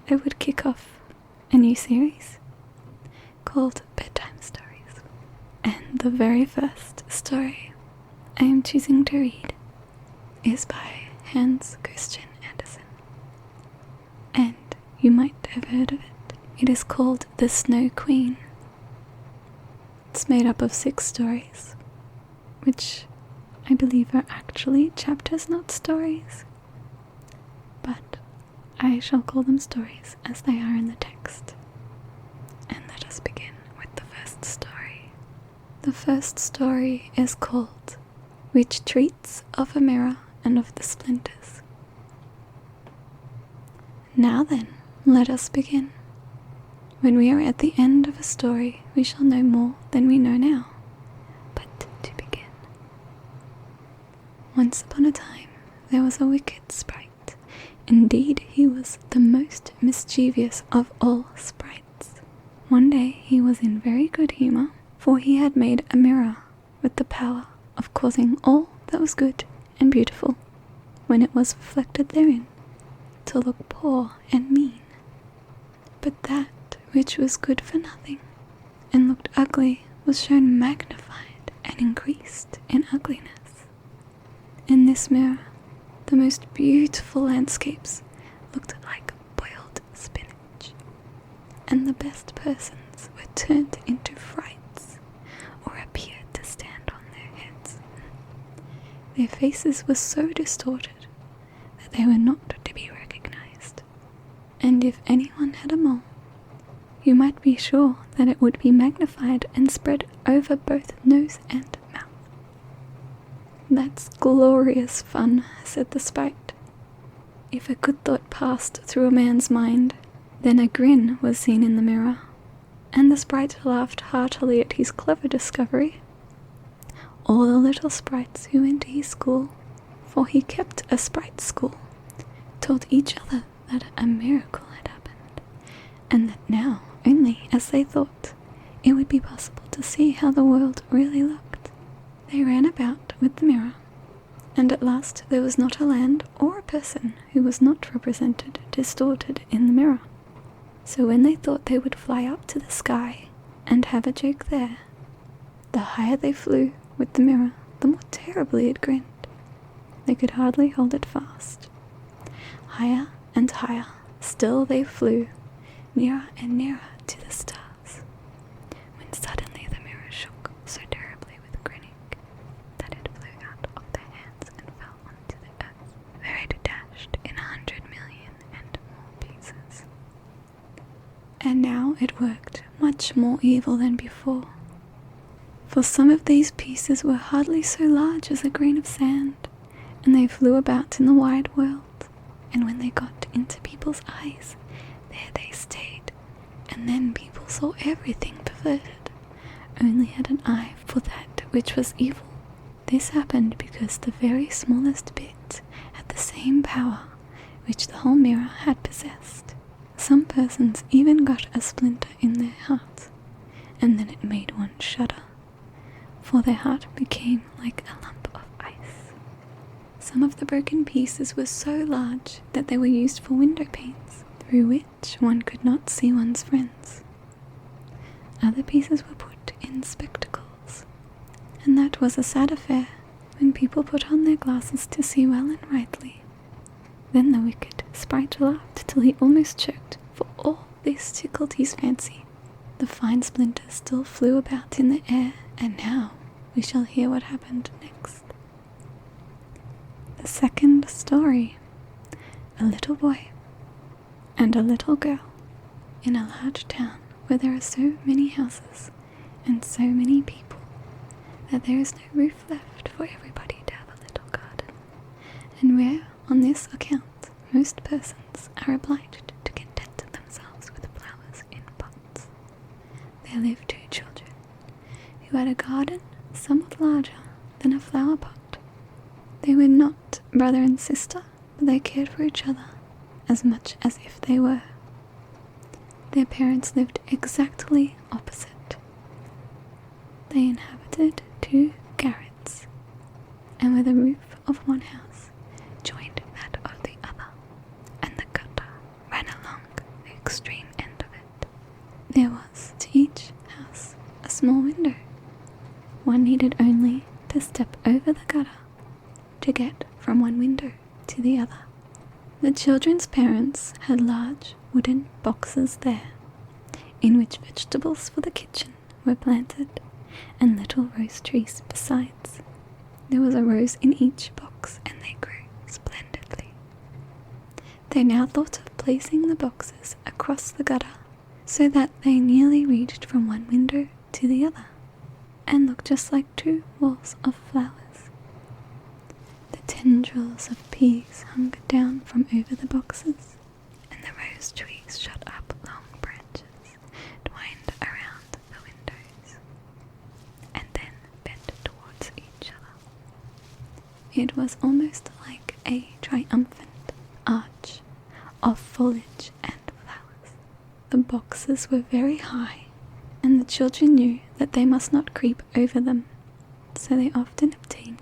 I would kick off a new series called Bedtime Stories. And the very first story I am choosing to read is by Hans Christian Andersen. And you might have heard of it. It is called The Snow Queen. It's made up of 6 stories, which I believe are actually chapters, not stories. But I shall call them stories as they are in the text. And let us begin with the first story. The first story is called Which Treats of a Mirror and of the Splinters. Now then, let us begin. When we are at the end of a story, we shall know more than we know now. But to begin. Once upon a time, there was a wicked sprite. Indeed, he was the most mischievous of all sprites. One day he was in very good humour, for he had made a mirror with the power of causing all that was good and beautiful, when it was reflected therein, to look poor and mean. But that which was good for nothing and looked ugly was shown magnified and increased in ugliness. In this mirror, the most beautiful landscapes looked like boiled spinach, and the best persons were turned into frights, or appeared to stand on their heads. Their faces were so distorted that they were not to be recognized, and if anyone had a mole, you might be sure that it would be magnified and spread over both nose and mouth. "That's glorious fun," said the sprite. If a good thought passed through a man's mind, then a grin was seen in the mirror, and the sprite laughed heartily at his clever discovery. All the little sprites who went to his school, for he kept a sprite school, told each other that a miracle had happened, and that now, only as they thought, it would be possible to see how the world really looked. They ran about with the mirror, and at last there was not a land or a person who was not represented distorted in the mirror. So when they thought they would fly up to the sky and have a joke there, the higher they flew with the mirror, the more terribly it grinned. They could hardly hold it fast. Higher and higher still they flew, nearer and nearer to the stars, when suddenly the mirror shook so terribly with grinning that it flew out of their hands and fell onto the earth, very dashed in 100 million and more pieces. And now it worked much more evil than before, for some of these pieces were hardly so large as a grain of sand, and they flew about in the wide world, and when they got into people's eyes, there they stayed, and then people saw everything perverted, only had an eye for that which was evil. This happened because the very smallest bit had the same power which the whole mirror had possessed. Some persons even got a splinter in their heart, and then it made one shudder, for their heart became like a lump of ice. Some of the broken pieces were so large that they were used for window panes, through which one could not see one's friends. Other pieces were put in spectacles, and that was a sad affair when people put on their glasses to see well and rightly. Then the wicked sprite laughed till he almost choked, for all this tickled his fancy. The fine splinters still flew about in the air, and now we shall hear what happened next. The second story. A little boy and a little girl in a large town where there are so many houses and so many people that there is no roof left for everybody to have a little garden, and where, on this account, most persons are obliged to content themselves with flowers in pots. There lived 2 children who had a garden somewhat larger than a flower pot. They were not brother and sister, but they cared for each other as much as if they were. Their parents lived exactly opposite. They inhabited 2 garrets, and where the roof of one house joined that of the other, and the gutter ran along small window. One needed only to step over the gutter to get from one window to the other. The children's parents had large wooden boxes there, in which vegetables for the kitchen were planted, and little rose trees besides. There was a rose in each box, and they grew splendidly. They now thought of placing the boxes across the gutter, so that they nearly reached from one window to the other, and looked just like two walls of flowers. The tendrils of peas hung down from over the boxes, and the rose trees shot up long branches, twined around the windows, and then bent towards each other. It was almost like a triumphant arch of foliage and flowers. The boxes were very high, and the children knew that they must not creep over them, so they often obtained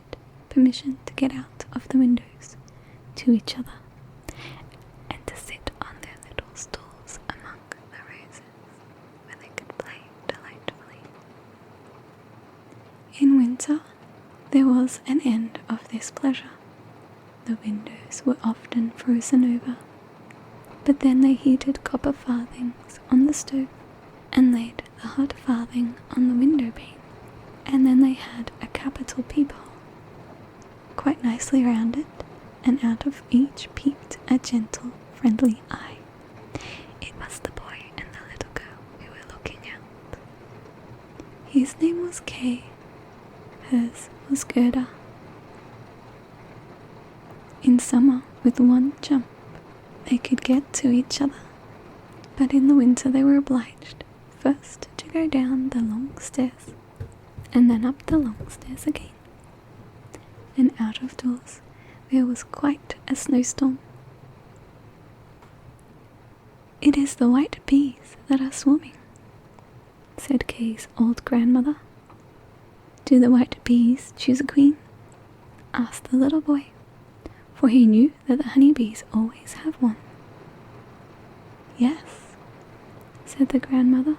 permission to get out of the windows to each other, and to sit on their little stools among the roses, where they could play delightfully. In winter, there was an end of this pleasure. The windows were often frozen over, but then they heated copper farthings on the stove and laid the hot farthing on the window pane, and then they had a capital peephole, quite nicely rounded, and out of each peeped a gentle, friendly eye. It was the boy and the little girl who were looking out. His name was Kay, hers was Gerda. In summer, with one jump, they could get to each other, but in the winter they were obliged first to go down the long stairs, and then up the long stairs again. And out of doors there was quite a snowstorm. "It is the white bees that are swarming," said Kay's old grandmother. "Do the white bees choose a queen?" asked the little boy, for he knew that the honey bees always have one. "Yes," said the grandmother.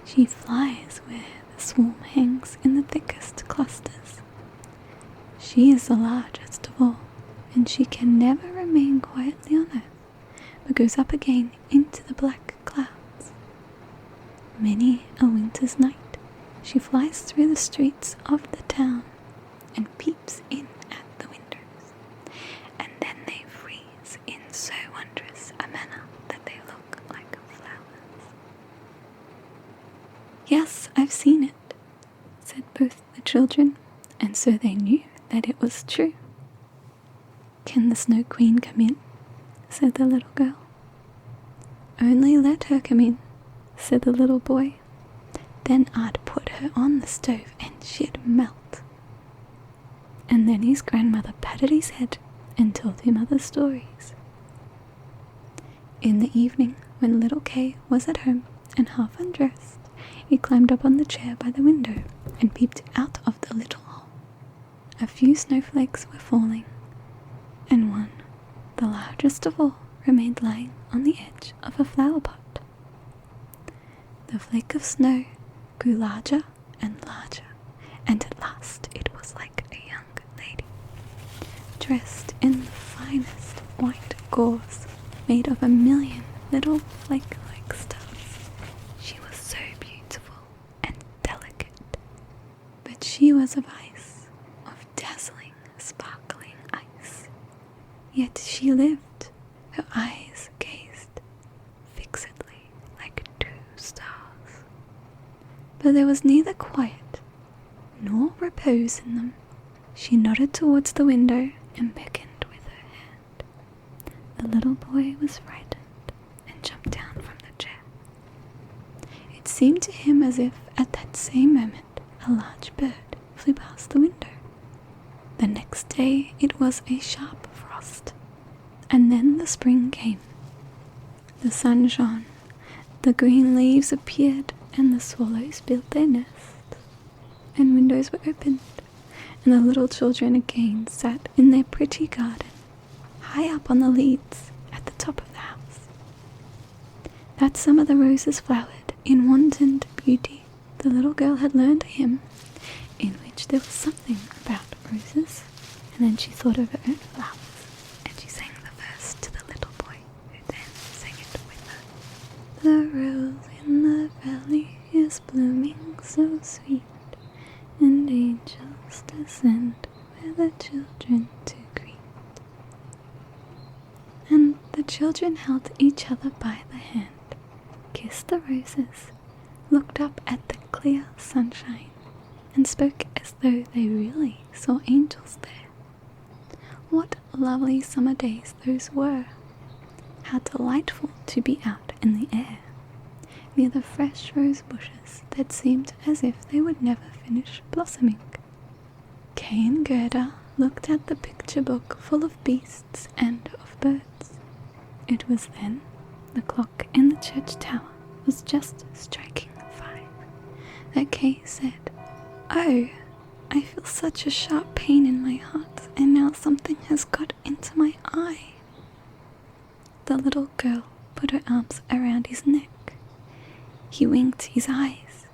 "She flies where the swarm hangs in the thickest clusters. She is the largest of all, and she can never remain quietly on earth, but goes up again into the black clouds. Many a winter's night she flies through the streets of the town and peeps in at the windows, and then they freeze in so wondrous a manner that they look like flowers." "Yes, I've seen it," said both the children, and so they knew that it was true. "Can the Snow Queen come in?" said the little girl. "Only let her come in," said the little boy. "Then I'd put her on the stove and she'd melt." And then his grandmother patted his head and told him other stories. In the evening, when little Kay was at home and half undressed, he climbed up on the chair by the window and peeped out of the little hole. A few snowflakes were falling, and one, the largest of all, remained lying on the edge of a flower pot. The flake of snow grew larger and larger, and at last it was like a young lady, dressed in the finest white gauze made of a million little flake-like stars. She was so beautiful and delicate, but she was of ice, of dazzling, sparkling ice. Yet she lived, her eyes gazed fixedly like two stars. But there was neither quiet nor repose in them. She nodded towards the window and beckoned with her hand. The little boy was frightened and jumped down from the chair. It seemed to him as if at that same moment a large bird flew past the window. The next day it was a sharp frost, and then the spring came. The sun shone, the green leaves appeared, and the swallows built their nests, and windows were opened, and the little children again sat in their pretty garden, high up on the leads at the top of the house. That summer the roses flowered in wanton beauty, the little girl had learned a hymn in which there was something about roses, and then she thought of her own flowers, and she sang the verse to the little boy, who then sang it with her. The rose in the valley is blooming so sweet, and angels descend where the children to greet. And the children held each other by the hand, kissed the roses, looked up at the clear sunshine, and spoke as though they really saw angels there. What lovely summer days those were! How delightful to be out in the air, near the fresh rose bushes that seemed as if they would never finish blossoming. Kay and Gerda looked at the picture book full of beasts and of birds. It was then the clock in the church tower was just striking 5 that Kay said, "Oh, I feel such a sharp pain in my heart, and now something has got into my eye." The little girl put her arms around his neck. He winked his eyes.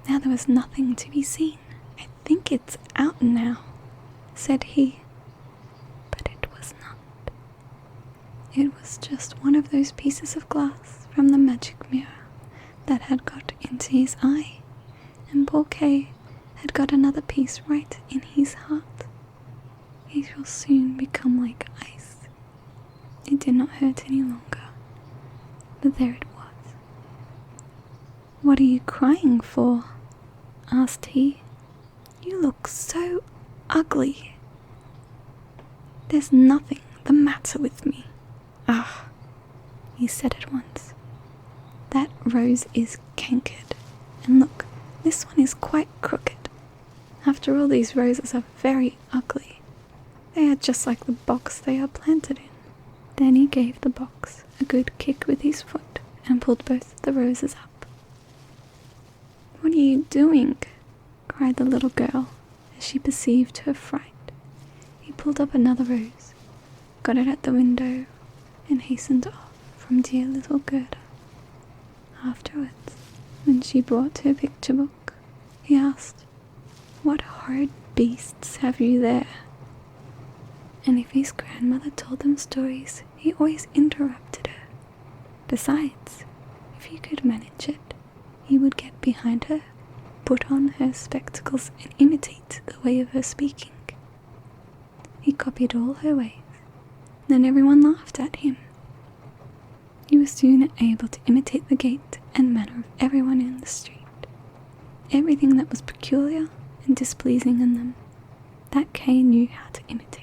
Now there was nothing to be seen. "I think it's out now," said he. But it was not. It was just one of those pieces of glass from the magic mirror that had got into his eye, and poor Kay had got another piece right in his heart. It will soon become like ice. It did not hurt any longer, but there it was. "What are you crying for?" asked he. "You look so ugly." "There's nothing the matter with me." "Ah," he said at once, "that rose is cankered, and look, this one is quite crooked. After all, these roses are very ugly. They are just like the box they are planted in." Then he gave the box a good kick with his foot and pulled both the roses up. "What are you doing?" cried the little girl as she perceived her fright. He pulled up another rose, got it at the window, and hastened off from dear little Gerda. Afterwards, when she brought her picture book, he asked, "What horrid beasts have you there?" And if his grandmother told them stories, he always interrupted her. Besides, if he could manage it, he would get behind her, put on her spectacles, and imitate the way of her speaking. He copied all her ways, then everyone laughed at him. He was soon able to imitate the gait and manner of everyone in the street. Everything that was peculiar and displeasing in them, that Kay knew how to imitate.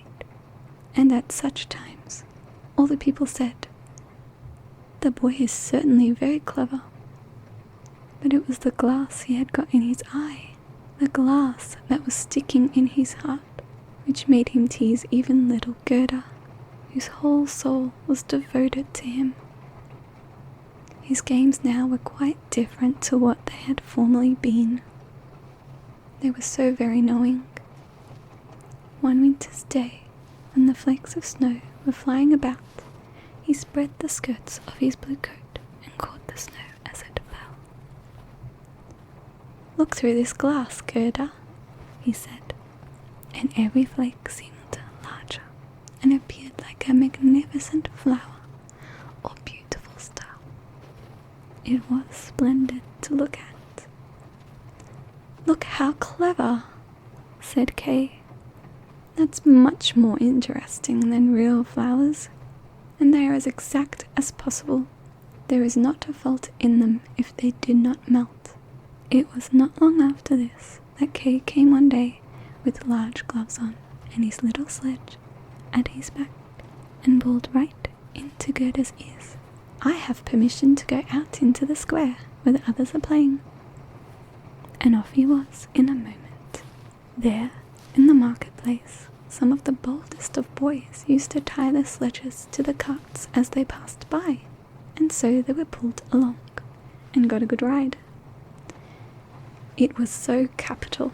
And at such times, all the people said, "The boy is certainly very clever." But it was the glass he had got in his eye, the glass that was sticking in his heart, which made him tease even little Gerda, whose whole soul was devoted to him. His games now were quite different to what they had formerly been. They were so very knowing. One winter's day, when the flakes of snow were flying about, he spread the skirts of his blue coat and caught the snow as it fell. "Look through this glass, Gerda," he said, and every flake seemed larger and appeared like a magnificent flower or beautiful star. It was splendid to look at. "Look how clever," said Kay. "That's much more interesting than real flowers, and they are as exact as possible. There is not a fault in them if they did not melt." It was not long after this that Kay came one day with large gloves on and his little sledge at his back and bawled right into Gerda's ears, "I have permission to go out into the square where the others are playing." And off he was in a moment. There, in the marketplace, some of the boldest of boys used to tie their sledges to the carts as they passed by, and so they were pulled along, and got a good ride. It was so capital.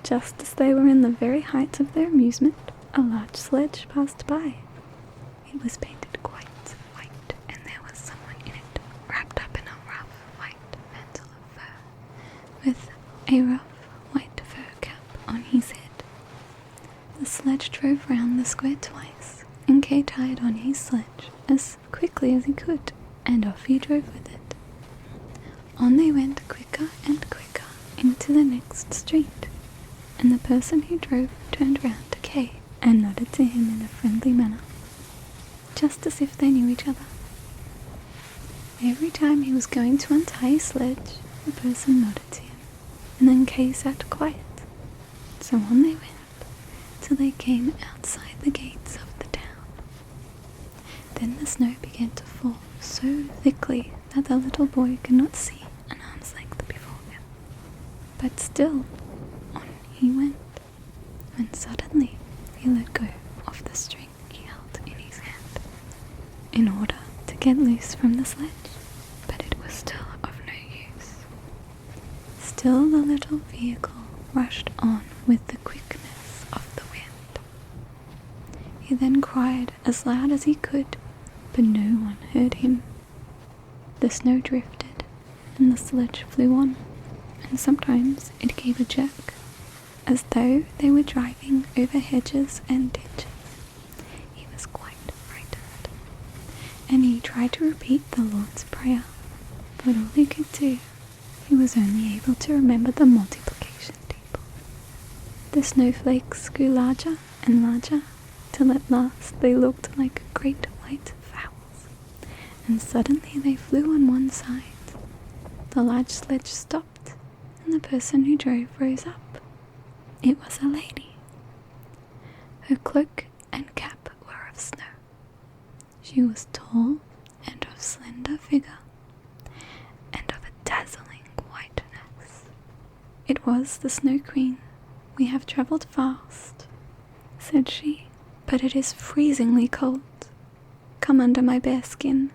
Just as they were in the very height of their amusement, a large sledge passed by. It was painted quite white, and there was someone in it, wrapped up in a rough white mantle of fur, a rough white fur cap on his head. The sledge drove round the square twice, and Kay tied on his sledge as quickly as he could, and off he drove with it. On they went quicker and quicker into the next street, and the person who drove turned round to Kay and nodded to him in a friendly manner, just as if they knew each other. Every time he was going to untie his sledge, the person nodded to him, and then Kay sat quiet. So on they went, till they came outside the gates of the town. Then the snow began to fall so thickly that the little boy could not see an arm's length before him. But still, on he went, when suddenly he let go of the string he held in his hand, in order to get loose from the sledge, but it was still of no use. Still the little vehicle rushed on with the quickness of the wind. He then cried as loud as he could, but no one heard him. The snow drifted, and the sledge flew on, and sometimes it gave a jerk, as though they were driving over hedges and ditches. He was quite frightened, and he tried to repeat the Lord's Prayer, but all he could do, he was only able to remember the multiplication table. The snowflakes grew larger and larger, till at last they looked like great white fowls, and suddenly they flew on one side. The large sledge stopped, and the person who drove rose up. It was a lady. Her cloak and cap were of snow. She was tall and of slender figure, and of a dazzling whiteness. It was the Snow Queen. "We have travelled fast," said she, "but it is freezingly cold. Come under my bear skin."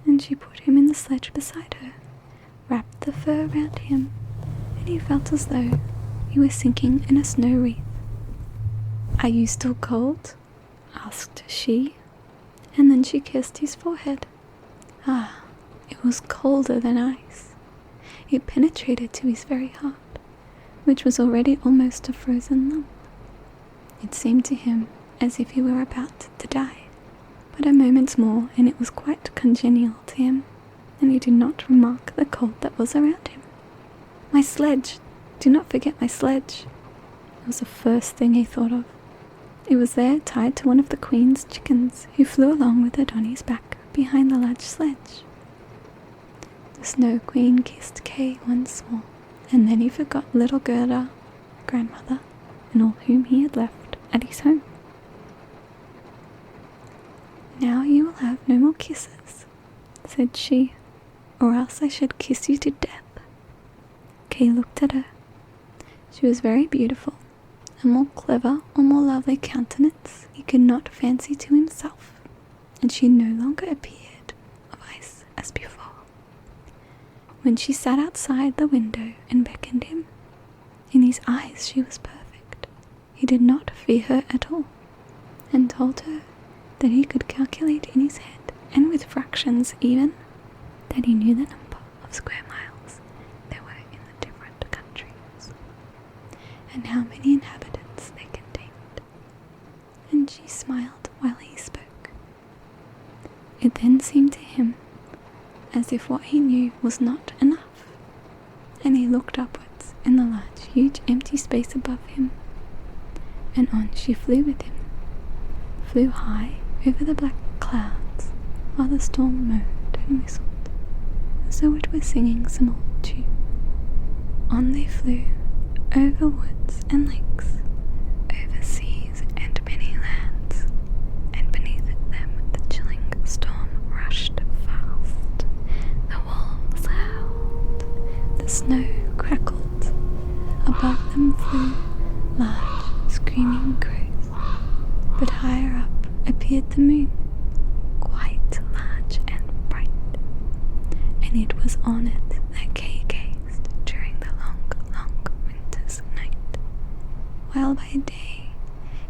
And she put him in the sledge beside her, wrapped the fur round him, and he felt as though he was sinking in a snow wreath. "Are you still cold?" asked she, and then she kissed his forehead. Ah, it was colder than ice. It penetrated to his very heart, which was already almost a frozen lump. It seemed to him as if he were about to die, but a moment more and it was quite congenial to him, and he did not remark the cold that was around him. "My sledge! Do not forget my sledge!" It was the first thing he thought of. It was there tied to one of the Queen's chickens, who flew along with it on his back behind the large sledge. The Snow Queen kissed Kay once more, and then he forgot little Gerda, grandmother, and all whom he had left at his home. "Now you will have no more kisses," said she, "or else I should kiss you to death." Kay looked at her. She was very beautiful, a more clever or more lovely countenance he could not fancy to himself, and she no longer appeared of ice as before. When she sat outside the window and beckoned him, in his eyes she was perfect. He did not fear her at all, and told her that he could calculate in his head, and with fractions even, that he knew the number of square miles there were in the different countries, and how many inhabitants they contained. And she smiled while he spoke. It then seemed to him as if what he knew was not enough, and he looked upwards in the large, huge, empty space above him, and on she flew with him, flew high over the black clouds, while the storm moaned and whistled, as though it were singing some old tune. On they flew, over woods and lakes, over seas and many lands, and beneath them the chilling storm rushed fast. The wolves howled, the snow crackled, above them flew large screaming crows, but higher up appeared the moon, quite large and bright, and it was on it that Kay gazed during the long, long winter's night, while by day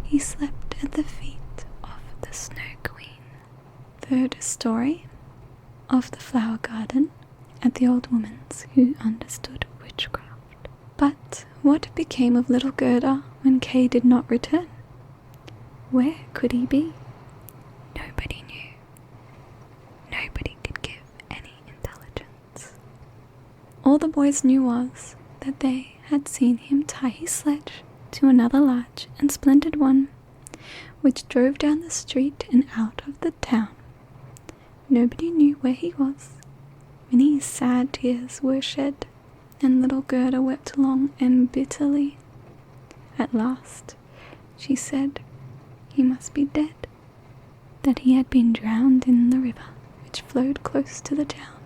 he slept at the feet of the Snow Queen. Third story of the flower garden at the old woman's who understood witchcraft. But what became of little Gerda when Kay did not return? Where could he be? Nobody knew. Nobody could give any intelligence. All the boys knew was that they had seen him tie his sledge to another large and splendid one, which drove down the street and out of the town. Nobody knew where he was. Many sad tears were shed, and little Gerda wept long and bitterly. At last she said he must be dead, that he had been drowned in the river which flowed close to the town.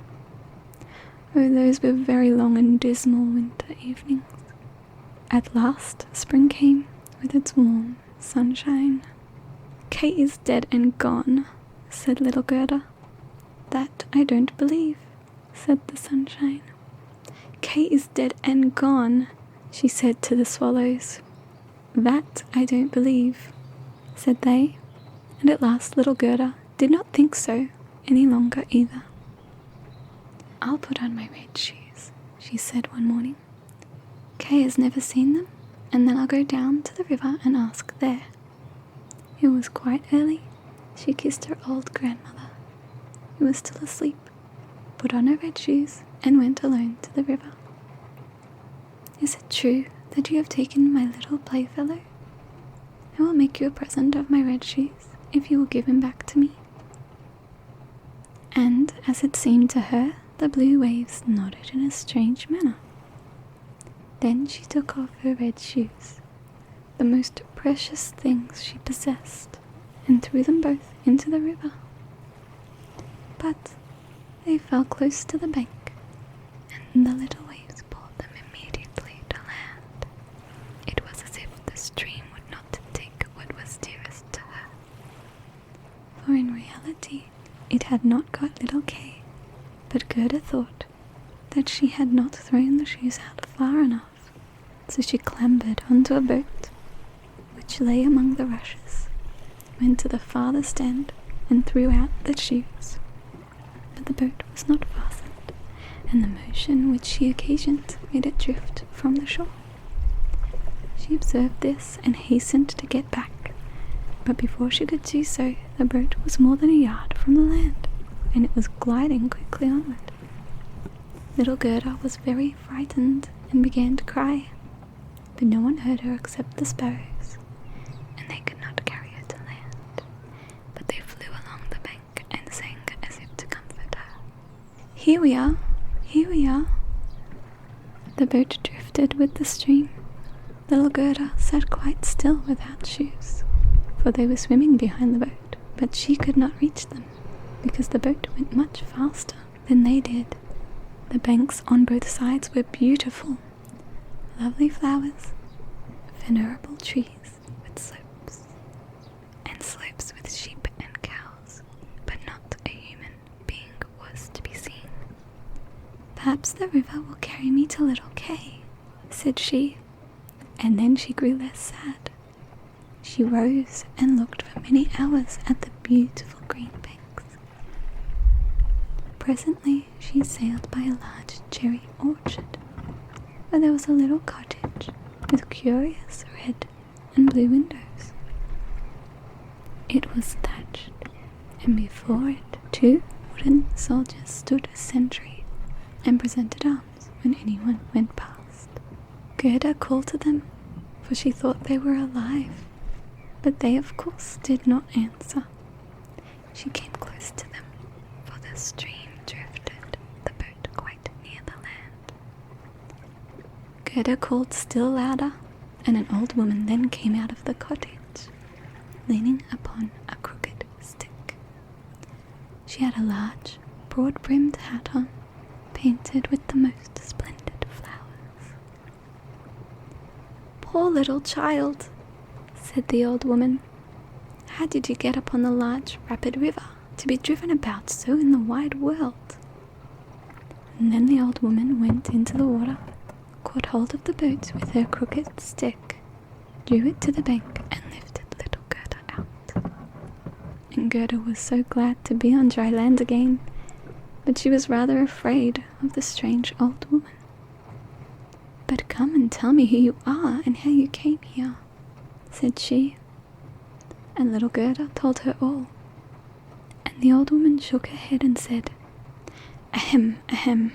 Oh, those were very long and dismal winter evenings. At last spring came with its warm sunshine. Kay is dead and gone, said little Gerda. That I don't believe, said the sunshine. Kay is dead and gone, she said to the swallows. That I don't believe, said they, and at last little Gerda did not think so any longer either. I'll put on my red shoes, she said one morning. Kay has never seen them, and then I'll go down to the river and ask there. It was quite early. She kissed her old grandmother, who was still asleep, put on her red shoes, and went alone to the river. Is it true that you have taken my little playfellow? I will make you a present of my red shoes if you will give him back to me. And, as it seemed to her, the blue waves nodded in a strange manner. Then she took off her red shoes, the most precious things she possessed, and threw them both into the river. But they fell close to the bank, and the little waves brought them immediately to land. It was as if the stream would not take what was dearest to her. For in reality it had not got little Kay, but Gerda thought that she had not thrown the shoes out far enough, so she clambered onto a boat, which lay among the rushes, went to the farthest end, and threw out the shoes. But the boat was not fastened, and the motion which she occasioned made it drift from the shore. She observed this and hastened to get back, but before she could do so, the boat was more than a yard from the land, and it was gliding quickly onward. Little Gerda was very frightened and began to cry, but no one heard her except the sparrows, and they could not carry her to land, but they flew along the bank and sang as if to comfort her. Here we are, here we are. The boat drifted with the stream. Little Gerda sat quite still without shoes, for they were swimming behind the boat, but she could not reach them, because the boat went much faster than they did. The banks on both sides were beautiful, lovely flowers, venerable trees with slopes, and slopes with sheep and cows, but not a human being was to be seen. Perhaps the river will carry me to little Kay, said she, and then she grew less sad. She rose and looked for many hours at the beautiful green banks. Presently she sailed by a large cherry orchard, where there was a little cottage with curious red and blue windows. It was thatched, and before it 2 wooden soldiers stood as sentry and presented arms when anyone went past. Gerda called to them, for she thought they were alive, but they of course did not answer. She came close to them, for the stream drifted the boat quite near the land. Gerda called still louder, and an old woman then came out of the cottage, leaning upon a crooked stick. She had a large, broad-brimmed hat on, painted with the most splendid flowers. Poor little child, said the old woman. How did you get upon the large, rapid river, to be driven about so in the wide world? And then the old woman went into the water, caught hold of the boat with her crooked stick, drew it to the bank, and lifted little Gerda out. And Gerda was so glad to be on dry land again, but she was rather afraid of the strange old woman. "But come and tell me who you are and how you came here," said she. And little Gerda told her all. And the old woman shook her head and said, "Ahem, ahem."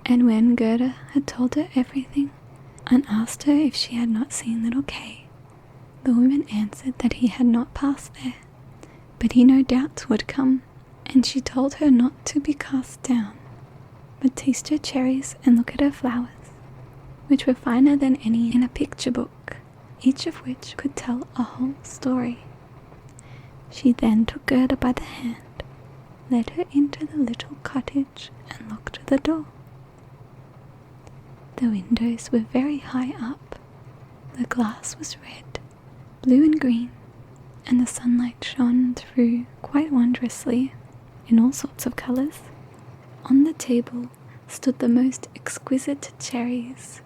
And when Gerda had told her everything, and asked her if she had not seen little Kay, the woman answered that he had not passed there, but he no doubt would come, and she told her not to be cast down, but taste her cherries and look at her flowers, which were finer than any in a picture book, each of which could tell a whole story. She then took Gerda by the hand, led her into the little cottage, and locked the door. The windows were very high up, the glass was red, blue and green, and the sunlight shone through quite wondrously in all sorts of colours. On the table stood the most exquisite cherries,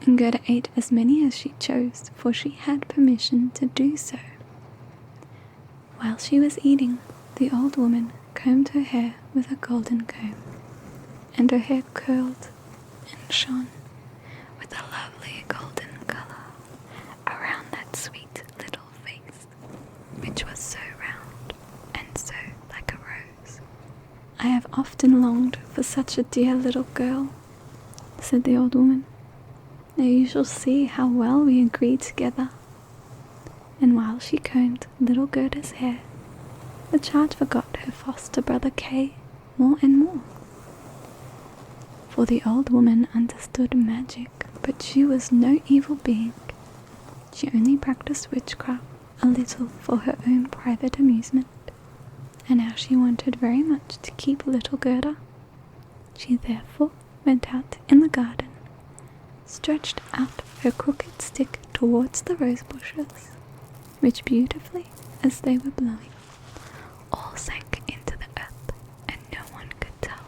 and Gerda ate as many as she chose, for she had permission to do so. While she was eating, the old woman combed her hair with a golden comb, and her hair curled and shone with a lovely golden colour around that sweet little face, which was so round and so like a rose. "I have often longed for such a dear little girl," said the old woman. "Now you shall see how well we agree together." And while she combed little Gerda's hair, the child forgot her foster brother Kay more and more. For the old woman understood magic, but she was no evil being. She only practiced witchcraft a little for her own private amusement, and now she wanted very much to keep little Gerda. She therefore went out in the garden, stretched out her crooked stick towards the rose bushes, which beautifully, as they were blowing, all sank into the earth, and no one could tell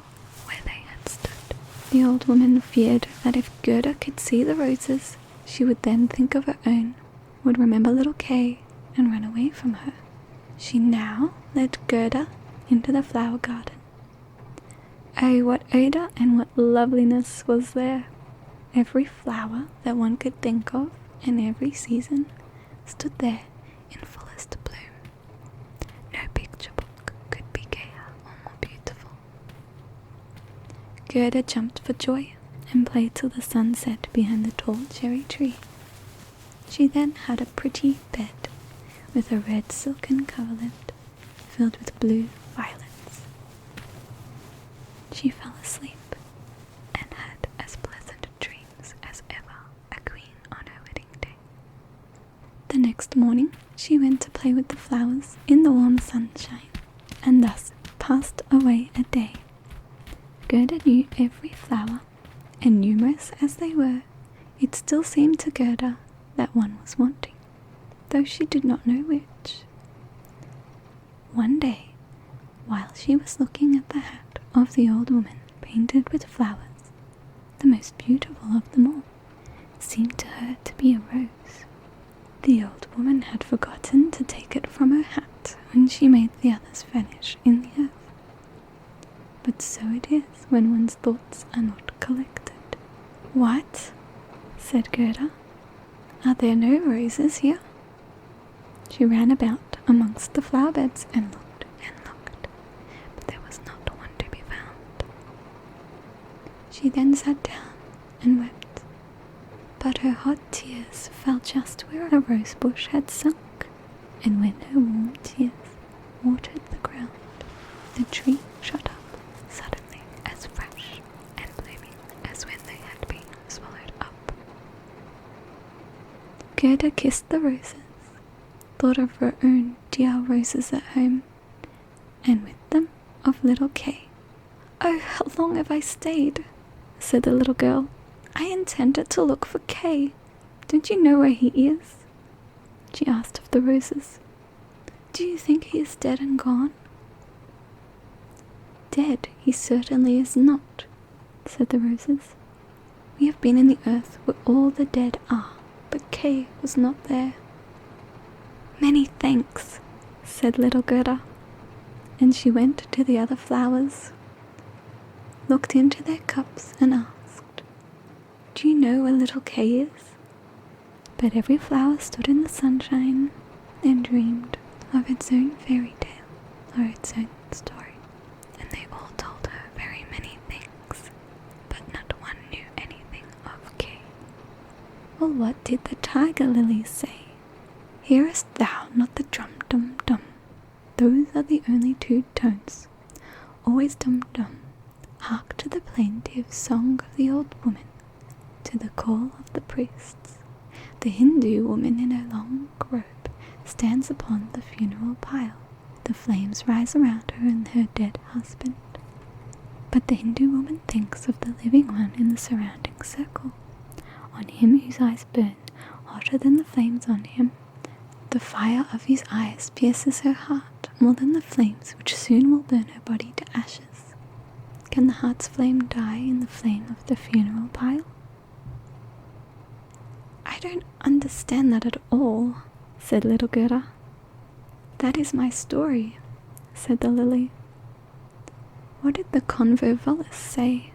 where they had stood. The old woman feared that if Gerda could see the roses, she would then think of her own, would remember little Kay, and run away from her. She now led Gerda into the flower garden. Oh, what odour and what loveliness was there! Every flower that one could think of in every season stood there in fullest bloom. No picture book could be gayer or more beautiful. Gerda jumped for joy and played till the sun set behind the tall cherry tree. She then had a pretty bed with a red silken coverlet filled with blue violets. She fell asleep and had as pleasant dreams as ever a queen on her wedding day. The next morning she went to play with the flowers in the warm sunshine, and thus passed away a day. Gerda knew every flower, and numerous as they were, it still seemed to Gerda that one was wanting, though she did not know which. One day, while she was looking at the hat of the old woman painted with flowers, the most beautiful of them all seemed to her to be a rose. The old woman had forgotten to take it from her hat when she made the others vanish in the earth. But so it is when one's thoughts are not collected. "What?" said Gerda. "Are there no roses here?" She ran about amongst the flower beds and looked, but there was not one to be found. She then sat down and wept, but her hot tears fell just where a rose bush had sunk, and when her warm tears watered the ground, the tree shot up suddenly as fresh and blooming as when they had been swallowed up. Gerda kissed the roses, thought of her own dear roses at home, and with them of little Kay. "Oh, how long have I stayed?" said the little girl. "I intended to look for Kay. Don't you know where he is?" she asked of the roses. "Do you think he is dead and gone?" "Dead he certainly is not," said the roses. "We have been in the earth where all the dead are, but Kay was not there." "Many thanks," said little Gerda, and she went to the other flowers, looked into their cups and asked, "Do you know where little Kay is?" But every flower stood in the sunshine and dreamed of its own fairy tale or its own story, and they all told her very many things, but not one knew anything of Kay. Well, what did the tiger lilies say? "Hearest thou not the drum-dum-dum? Those are the only two tones, always dum-dum. Hark to the plaintive song of the old woman, to the call of the priests. The Hindu woman in her long robe stands upon the funeral pile. The flames rise around her and her dead husband. But the Hindu woman thinks of the living one in the surrounding circle, on him whose eyes burn hotter than the flames on him. The fire of his eyes pierces her heart more than the flames which soon will burn her body to ashes. Can the heart's flame die in the flame of the funeral pile?" "I don't understand that at all," said little Gerda. "That is my story," said the lily. "What did the convolvulus say?"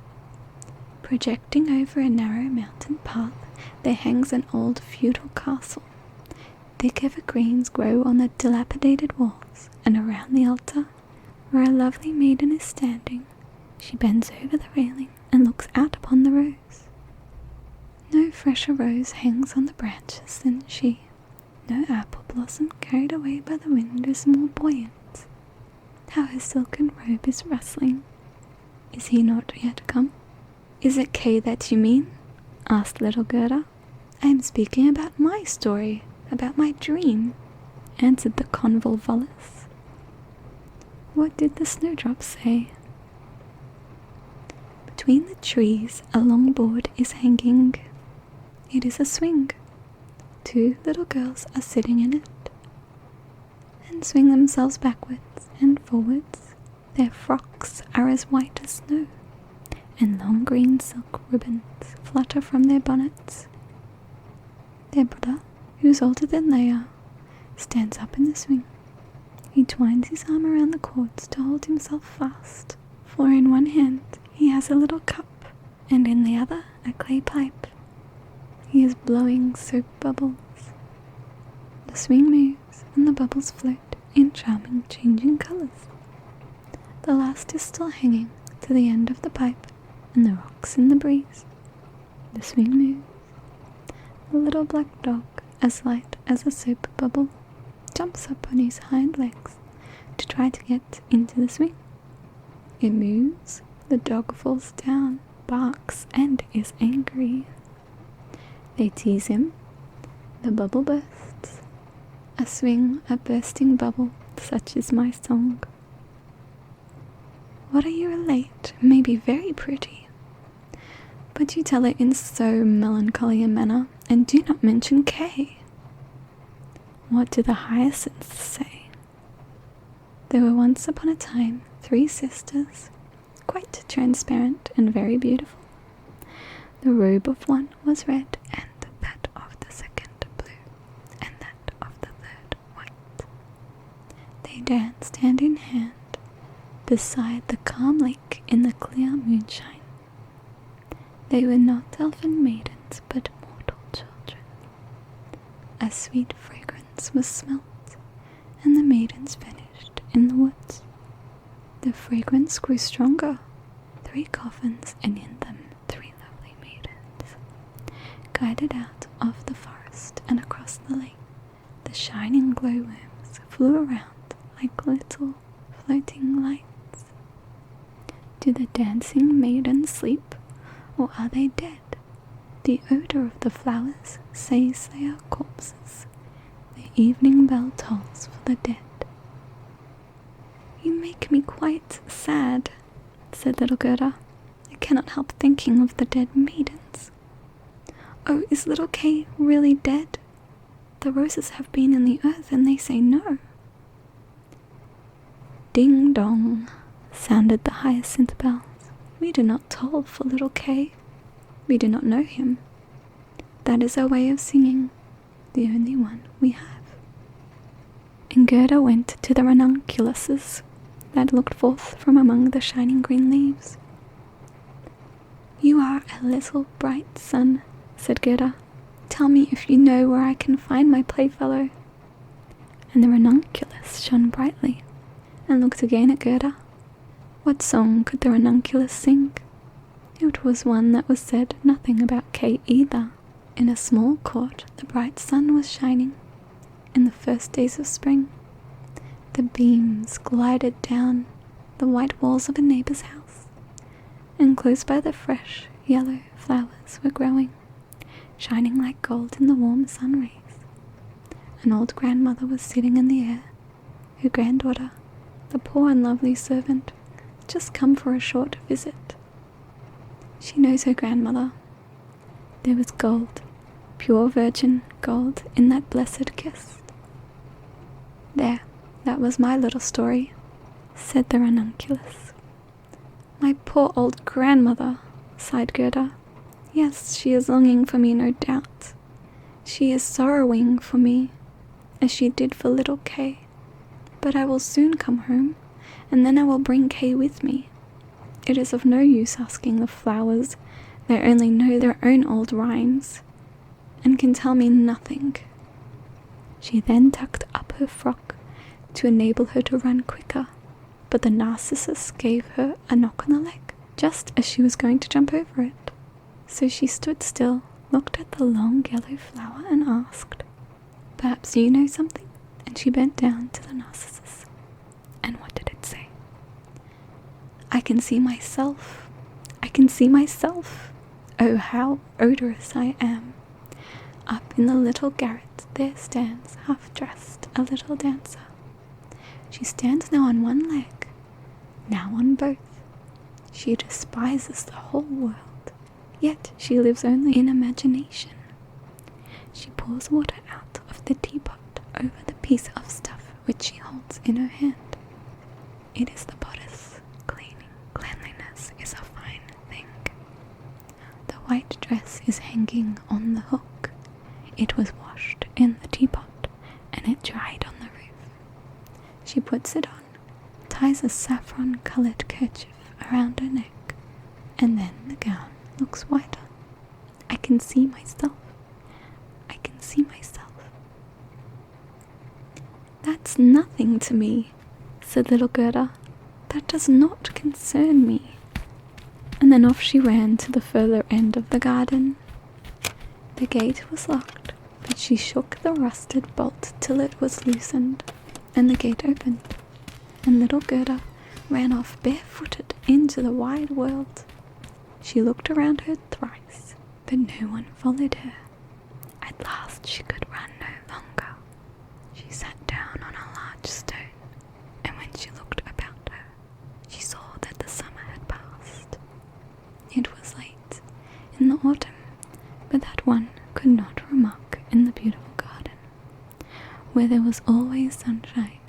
"Projecting over a narrow mountain path, there hangs an old feudal castle. Thick evergreens grow on the dilapidated walls, and around the altar, where a lovely maiden is standing, she bends over the railing and looks out upon the rose. No fresher rose hangs on the branches than she. No apple blossom carried away by the wind is more buoyant. How her silken robe is rustling. Is he not yet come?" "Is it Kay that you mean?" asked little Gerda. "I am speaking about my story, about my dream," answered the convolvulus. "What did the snowdrop say?" "Between the trees a long board is hanging. It is a swing. 2 little girls are sitting in it, and swing themselves backwards and forwards. Their frocks are as white as snow, and long green silk ribbons flutter from their bonnets. Their brother, who's older than they are, stands up in the swing. He twines his arm around the cords to hold himself fast, for in one hand he has a little cup, and in the other a clay pipe. He is blowing soap bubbles. The swing moves, and the bubbles float in charming changing colours. The last is still hanging to the end of the pipe, and the rocks in the breeze. The swing moves. The little black dog, as light as a soap bubble, jumps up on his hind legs to try to get into the swing. It moves, the dog falls down, barks, and is angry. They tease him, the bubble bursts. A swing, a bursting bubble, such is my song. What are you relate may be very pretty, but you tell it in so melancholy a manner, and do not mention Kay. What do the hyacinths say? There were once upon a time 3 sisters, quite transparent and very beautiful. The robe of one was red, and that of the second blue, and that of the third white. They danced hand in hand beside the calm lake in the clear moonshine. They were not elfin maidens, but mortal children. A sweet fragrance was smelt, and the maidens vanished in the woods. The fragrance grew stronger. 3 coffins, and in them 3 lovely maidens, guided out of the forest and across the lake. The shining glowworms flew around like little floating lights. Do the dancing maidens sleep, or are they dead? The odor of the flowers says they are corpses. The evening bell tolls for the dead. You make me quite sad, said little Gerda. I cannot help thinking of the dead maidens. Oh, is little Kay really dead? The roses have been in the earth, and they say no. Ding dong, sounded the hyacinth bells. We do not toll for little Kay. We do not know him. That is our way of singing, the only one we have. And Gerda went to the ranunculuses that looked forth from among the shining green leaves. You are a little bright sun, said Gerda. Tell me if you know where I can find my playfellow. And the ranunculus shone brightly, and looked again at Gerda. What song could the ranunculus sing? It was one that was said nothing about Kay either. In a small court the bright sun was shining. In the first days of spring, the beams glided down the white walls of a neighbour's house, and close by the fresh yellow flowers were growing, shining like gold in the warm sun rays. An old grandmother was sitting in the air, her granddaughter, the poor and lovely servant, just come for a short visit. She knows her grandmother. There was gold, pure virgin gold, in that blessed kiss. There, that was my little story, said the ranunculus. My poor old grandmother, sighed Gerda. Yes, she is longing for me, no doubt. She is sorrowing for me, as she did for little Kay. But I will soon come home, and then I will bring Kay with me. It is of no use asking the flowers. They only know their own old rhymes, and can tell me nothing. She then tucked up her frock to enable her to run quicker, but the narcissus gave her a knock on the leg, just as she was going to jump over it. So she stood still, looked at the long yellow flower, and asked, Perhaps you know something? And she bent down to the narcissus. And what did it say? I can see myself. I can see myself. Oh, how odorous I am. Up in the little garret there stands, half-dressed, a little dancer. She stands now on one leg, now on both. She despises the whole world, yet she lives only in imagination. She pours water out of the teapot over the piece of stuff which she holds in her hand. It is the bodice. Cleanliness is a fine thing. The white dress is hanging on the hook. It was washed in the teapot, and it dried on the roof. She puts it on, ties a saffron-coloured kerchief around her neck, and then the gown looks whiter. I can see myself. I can see myself. That's nothing to me, said little Gerda. That does not concern me. And then off she ran to the further end of the garden. The gate was locked, but she shook the rusted bolt till it was loosened, and the gate opened, and little Gerda ran off barefooted into the wide world. She looked around her thrice, but no one followed her. At last she could run no longer. She sat down on a large stone, and when she looked about her, she saw that the summer had passed. It was late in the autumn, but that one could not remark in the beautiful garden, where there was always sunshine,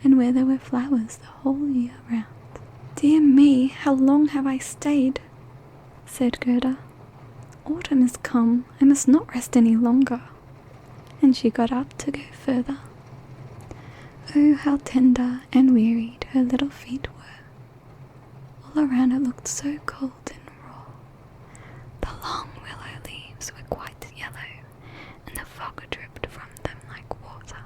and where there were flowers the whole year round. Dear me, how long have I stayed? Said Gerda. Autumn is come, I must not rest any longer. And she got up to go further. Oh, how tender and wearied her little feet were. All around it looked so cold and raw. The long willow leaves were quite yellow, and the fog dripped from them like water.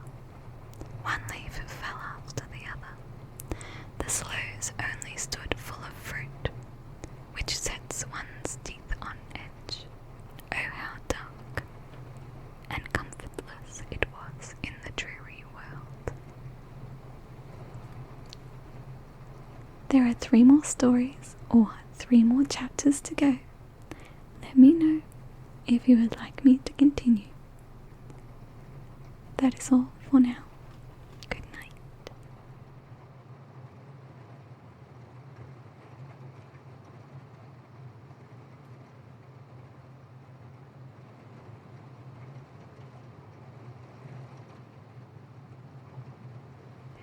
One leaf fell after the other. The sloes only stood full of fruit, which sets one's teeth on edge. Oh, how dark and comfortless it was in the dreary world. There are 3 more stories, or 3 more chapters to go. Let me know if you would like me to continue. That is all for now. Good night.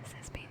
This has been